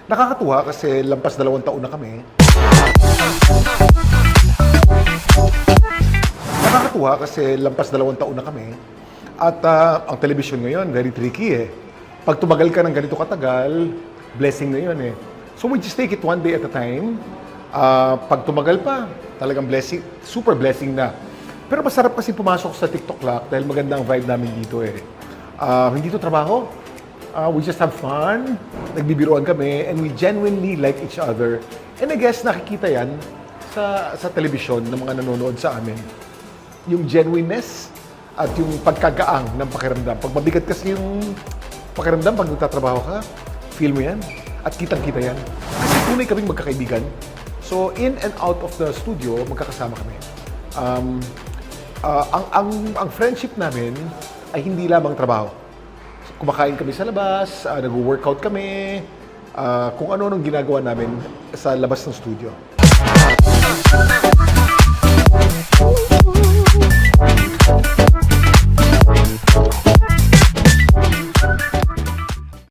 Nakakatuwa kasi lampas 2 taon na kami. Nakakatuwa kasi lampas 2 taon na kami. At ang television ngayon, very tricky eh. Pag tumagal ka ng ganito katagal, blessing na yun eh. So we just take it one day at a time. Pag tumagal pa, talagang blessing, super blessing na. Pero masarap kasi pumasok sa TikTok Lock dahil maganda ang vibe namin dito eh. Hindi to trabaho. We just have fun, nagbibiruan kami, and we genuinely like each other. And I guess nakikita yan sa telebisyon ng mga nanonood sa amin. Yung genuineness at yung pagkagaang ng pakiramdam. Pag mabigat kasi yung pakiramdam, pag nagtatrabaho ka, feel mo yan. At kitang-kita yan. Kasi tunay kaming magkakaibigan. So in and out of the studio, magkakasama kami. Ang friendship namin ay hindi lamang trabaho. Kumakain kami sa labas, nag-workout kami, kung ano-anong ginagawa namin sa labas ng studio.